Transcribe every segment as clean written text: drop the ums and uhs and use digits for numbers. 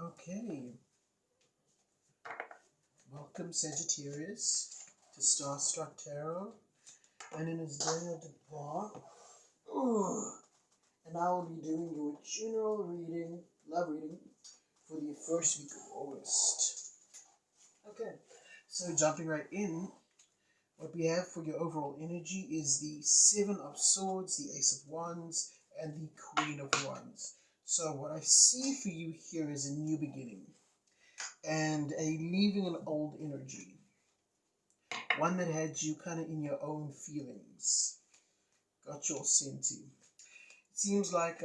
Okay, welcome Sagittarius to Starstruck Tarot. My name is Daniel DePaul, and I will be doing your general reading, love reading, for the first week of August. Okay, so jumping right in, what we have for your overall energy is the Seven of Swords, the Ace of Wands, and the Queen of Wands. So what I see for you here is a new beginning and a leaving an old energy, one that had you kind of in your own feelings, got you all senti. It seems like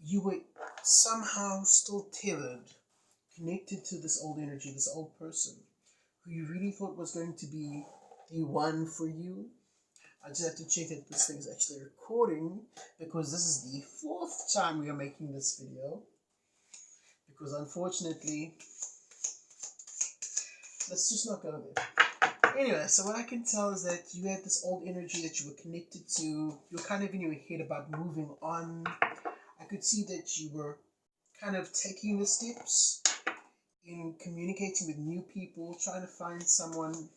you were somehow still tethered, connected to this old energy, this old person who you really thought was going to be the one for you. I just have to check that this thing is actually recording, because this is the fourth time we are making this video, because unfortunately, let's just not go there. Anyway, so what I can tell is that you had this old energy that you were connected to. You're kind of in your head about moving on. I could see that you were kind of taking the steps in communicating with new people, trying to find someone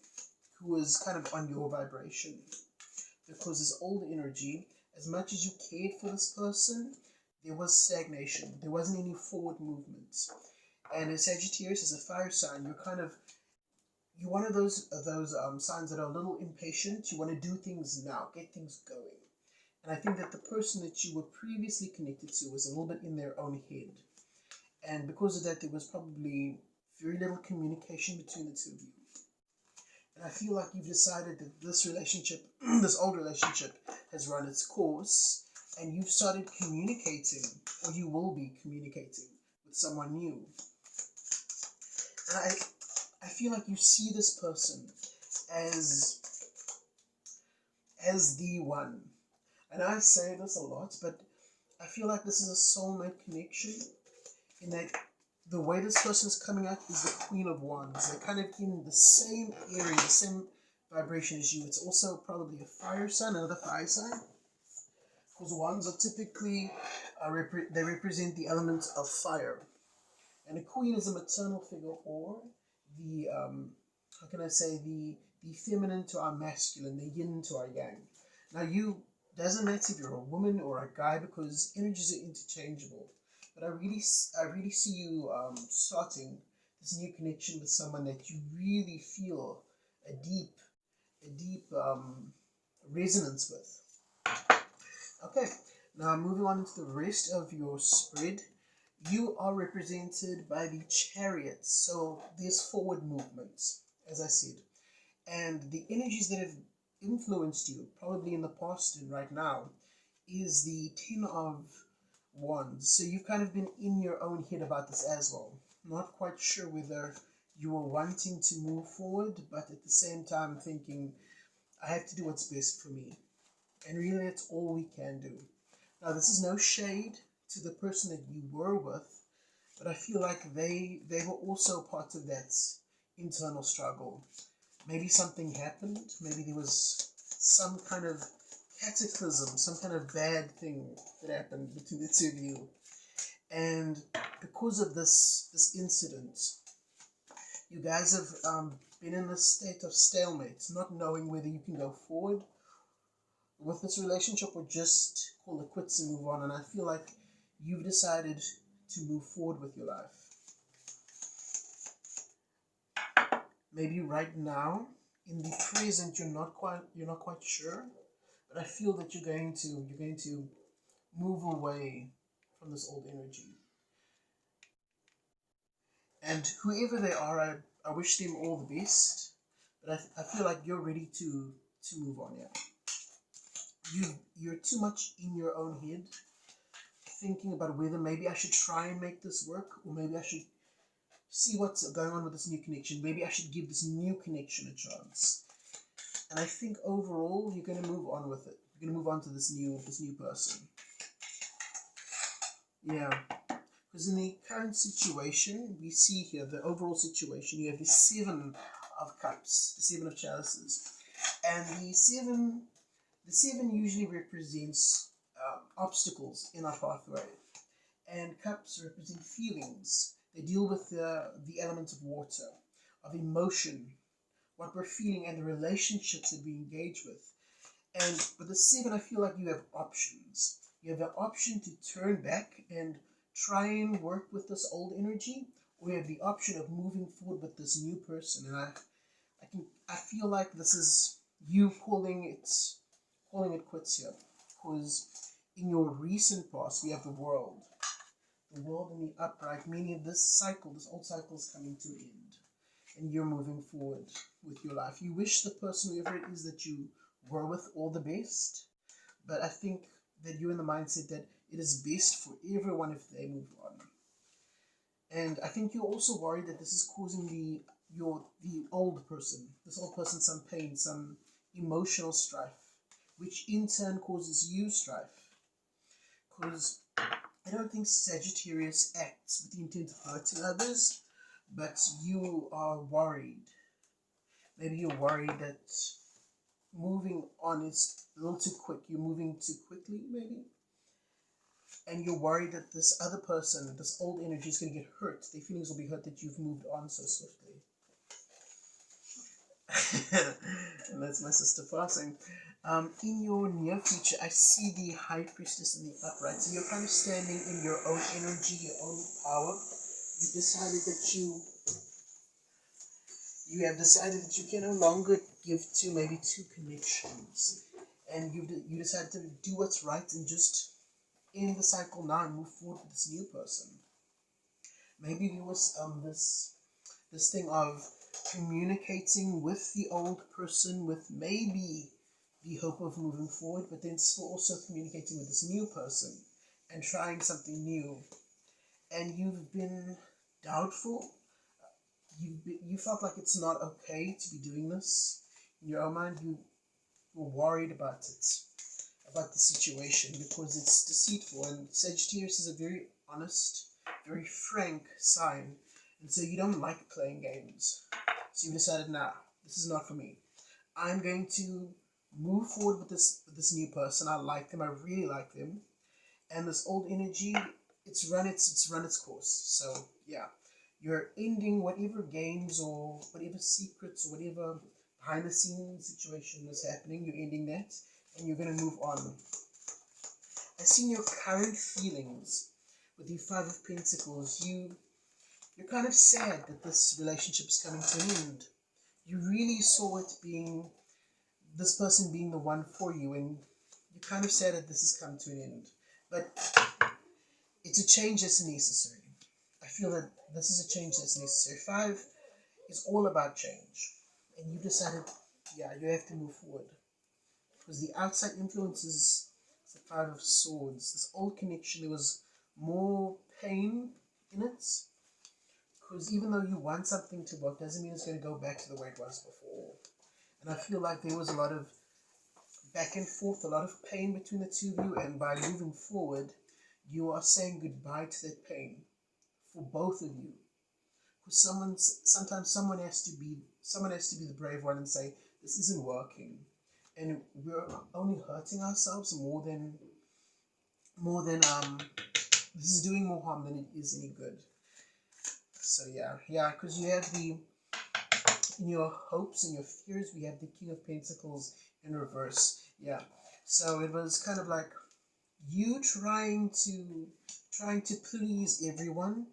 who was kind of on your vibration. Because this old energy, as much as you cared for this person, there was stagnation. There wasn't any forward movement. And as Sagittarius, as a fire sign, you're one of those signs that are a little impatient. You want to do things now, get things going. And I think that the person that you were previously connected to was a little bit in their own head. And because of that, there was probably very little communication between the two of you. And I feel like you've decided that this relationship, this old relationship, has run its course, and you've started communicating, or you will be communicating with someone new. And I feel like you see this person as the one. And I say this a lot, but I feel like this is a soulmate connection, in that the way this person is coming out is the Queen of Wands. They're kind of in the same area, the same vibration as you. It's also probably a fire sign, another fire sign, because wands are typically, they represent the element of fire. And a queen is a maternal figure, or the, how can I say, the feminine to our masculine, the yin to our yang. Now doesn't matter if you're a woman or a guy, because energies are interchangeable. But I really see you starting this new connection with someone that you really feel a deep resonance with. Okay, now moving on into the rest of your spread. You are represented by the Chariot, so there's forward movement, as I said. And the energies that have influenced you, probably in the past and right now, is the Ten of Wands. So you've kind of been in your own head about this as well. Not quite sure whether you were wanting to move forward, but at the same time thinking, I have to do what's best for me. And really, that's all we can do. Now, this is no shade to the person that you were with, but I feel like they were also part of that internal struggle. Maybe something happened. Maybe there was some kind of cataclysm, some kind of bad thing that happened between the two of you. And because of this incident, you guys have been in this state of stalemate, not knowing whether you can go forward with this relationship or just call it quits and move on. And I feel like you've decided to move forward with your life. Maybe right now, in the present, you're not quite sure, but I feel that you're going to move away from this old energy. And whoever they are, I wish them all the best. But I feel like you're ready to move on. Yeah, you're too much in your own head, thinking about whether maybe I should try and make this work, or maybe I should see what's going on with this new connection. Maybe I should give this new connection a chance. And I think overall, you're going to move on with it. You're going to move on to this new person. Yeah. Because in the current situation, we see here, the overall situation, you have the Seven of Cups, the Seven of Chalices. And the seven usually represents obstacles in our pathway. And cups represent feelings. They deal with the element of water, of emotion, what we're feeling, and the relationships that we engage with. And with the 7, I feel like you have options. You have the option to turn back and try and work with this old energy, or you have the option of moving forward with this new person. And I feel like this is you calling it quits here, because in your recent past we have the world and the upright, meaning this old cycle is coming to an end, and you're moving forward with your life. You wish the person, whoever it is that you were with, all the best, but I think that you're in the mindset that it is best for everyone if they move on. And I think you're also worried that this is causing the old person, some pain, some emotional strife, which in turn causes you strife. Because I don't think Sagittarius acts with the intent of hurting others, but you are worried. Maybe you're worried that moving on is a little too quick. You're moving too quickly, maybe. And you're worried that this other person, this old energy, is going to get hurt. Their feelings will be hurt that you've moved on so swiftly. And that's my sister passing. In your near future, I see the High Priestess in the upright. So you're kind of standing in your own energy, your own power. You have decided that you can no longer give to maybe 2 connections, and you decided to do what's right and just end the cycle now and move forward with this new person. Maybe there was this thing of communicating with the old person with maybe the hope of moving forward, but then still also communicating with this new person and trying something new. And you've been doubtful. You felt like it's not okay to be doing this. In your own mind, you were worried about the situation, because it's deceitful. And Sagittarius is a very honest, very frank sign. And so you don't like playing games. So you decided, nah, this is not for me. I'm going to move forward with this new person. I like them. I really like them. And this old energy, it's run its course. So yeah, you're ending whatever games or whatever secrets or whatever behind the scenes situation is happening. You're ending that, and you're going to move on. I see your current feelings with the 5 of Pentacles. You're kind of sad that this relationship is coming to an end. You really saw it being, this person being the one for you, and you're kind of sad that this has come to an end. But it's a change that's necessary. I feel that this is a change that's necessary. 5 is all about change. And you decided, yeah, you have to move forward. Because the outside influences, the 5 of Swords. This old connection, there was more pain in it. Because even though you want something to work, doesn't mean it's going to go back to the way it was before. And I feel like there was a lot of back and forth, a lot of pain between the two of you, and by moving forward, you are saying goodbye to that pain for both of you. Because sometimes someone has to be the brave one and say, this isn't working, and we're only hurting ourselves more than this is doing more harm than it is any good. So yeah, because you have in your hopes and your fears, we have the King of Pentacles in reverse. Yeah, so it was kind of like you trying to please everyone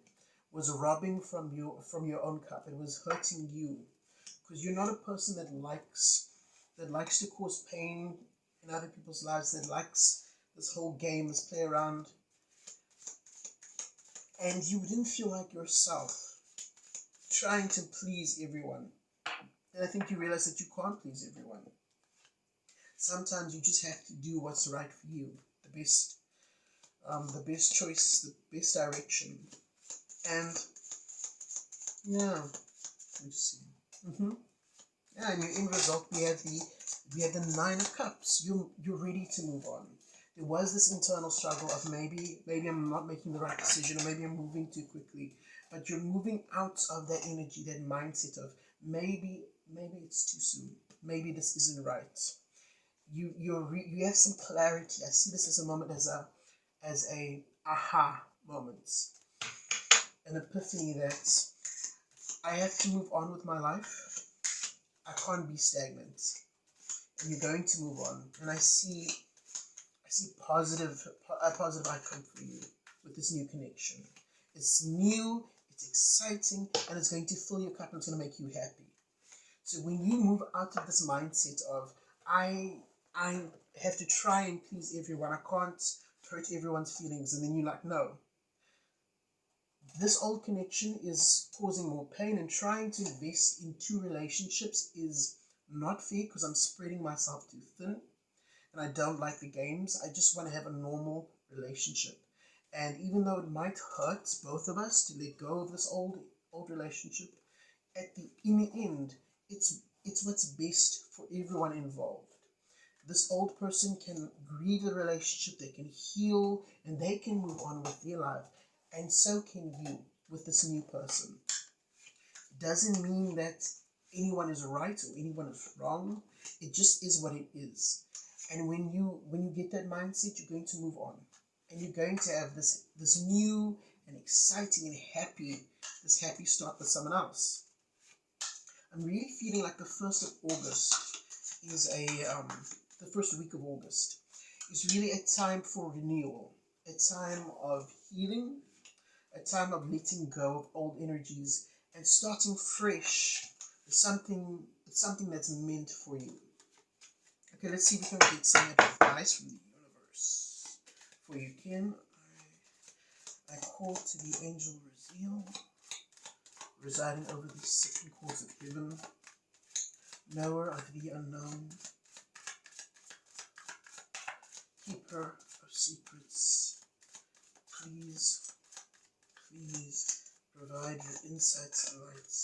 was robbing from your own cup. It was hurting you, because you're not a person that likes to cause pain in other people's lives, that likes this whole game, this play around, and you didn't feel like yourself trying to please everyone. And I think you realize that you can't please everyone. Sometimes you just have to do what's right for you, the best choice, the best direction. And yeah, let me just see. Yeah, and your end result, we have the 9 of Cups. You're ready to move on. There was this internal struggle of maybe I'm not making the right decision, or maybe I'm moving too quickly. But you're moving out of that energy, that mindset of maybe it's too soon. Maybe this isn't right. You have some clarity. I see this as a moment as a aha moments, an epiphany that I have to move on with my life. I can't be stagnant, and you're going to move on. And I see a positive outcome for you with this new connection. It's new, it's exciting, and it's going to fill your cup and it's going to make you happy. So when you move out of this mindset of I have to try and please everyone, I can't hurt everyone's feelings, and then you're like, no. This old connection is causing more pain, and trying to invest in two relationships is not fair because I'm spreading myself too thin and I don't like the games. I just want to have a normal relationship. And even though it might hurt both of us to let go of this old relationship, in the end, it's what's best for everyone involved. This old person can grieve the relationship, they can heal, and they can move on with their life. And so can you with this new person. It doesn't mean that anyone is right or anyone is wrong. It just is what it is. And when you get that mindset, you're going to move on. And you're going to have this new and exciting and happy start with someone else. I'm really feeling like the 1st of August is the first week of August is really a time for renewal, a time of healing, a time of letting go of old energies and starting fresh with something that's meant for you. Okay, let's see if we can get some advice from the universe for you, Ken. I call to the angel Raziel, residing over the 7 courts of heaven, knower of the unknown, keeper of secrets. Please provide your insights and light.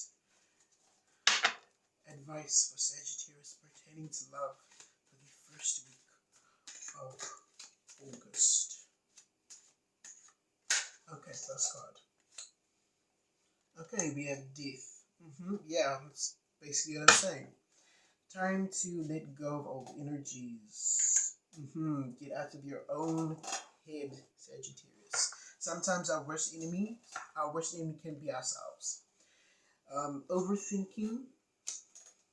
Advice for Sagittarius pertaining to love for the first week of August. Okay, first card. Okay, we have death. Yeah, that's basically what I'm saying. Time to let go of old energies. Get out of your own head, Sagittarius. Sometimes our worst enemy can be ourselves. Overthinking,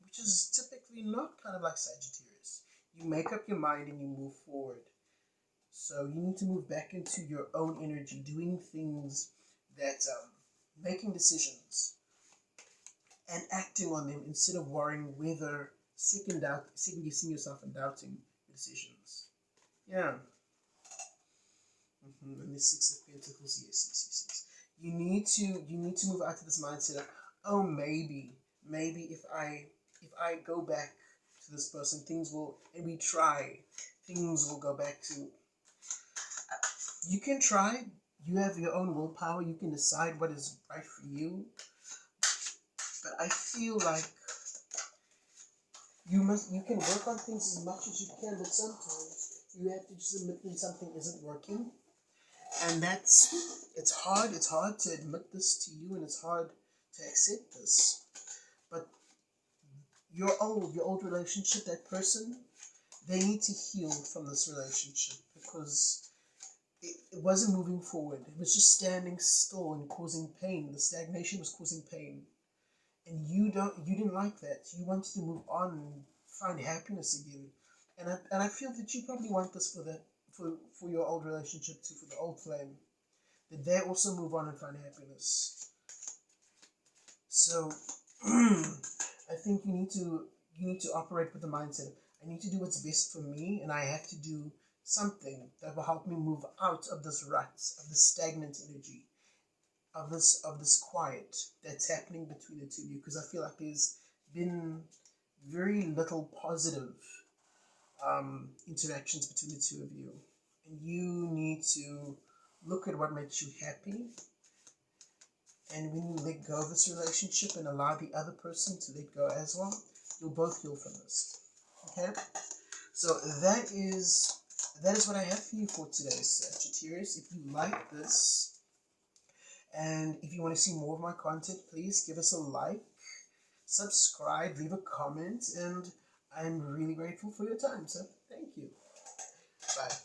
which is typically not kind of like Sagittarius. You make up your mind and you move forward. So you need to move back into your own energy, doing things that, making decisions and acting on them instead of worrying whether second guessing yourself and doubting decisions. Yeah. And the 6 of Pentacles, yes. You need to move out of this mindset of, oh, maybe if I go back to this person, things will go back to. You can try. You have your own willpower. You can decide what is right for you. But I feel like you can work on things as much as you can, but sometimes you have to just admit when something isn't working. And it's hard to admit this to you, and it's hard to accept this. But your old relationship, that person, they need to heal from this relationship because it wasn't moving forward. It was just standing still and causing pain. The stagnation was causing pain. And you didn't like that. You wanted to move on and find happiness again. And I feel that you probably want this for your old relationship too, for the old flame. That they also move on and find happiness. So I think you need to operate with the mindset of, I need to do what's best for me, and I have to do something that will help me move out of this rut, of this stagnant energy, of this quiet that's happening between the two of you, because I feel like there's been very little positive interactions between the two of you, and you need to look at what makes you happy. And when you let go of this relationship and allow the other person to let go as well, you'll both heal from this. Okay, so that is what I have for you for today, Sagittarius. If you like this, and if you want to see more of my content, please give us a like, subscribe, leave a comment, and I'm really grateful for your time. So thank you. Bye.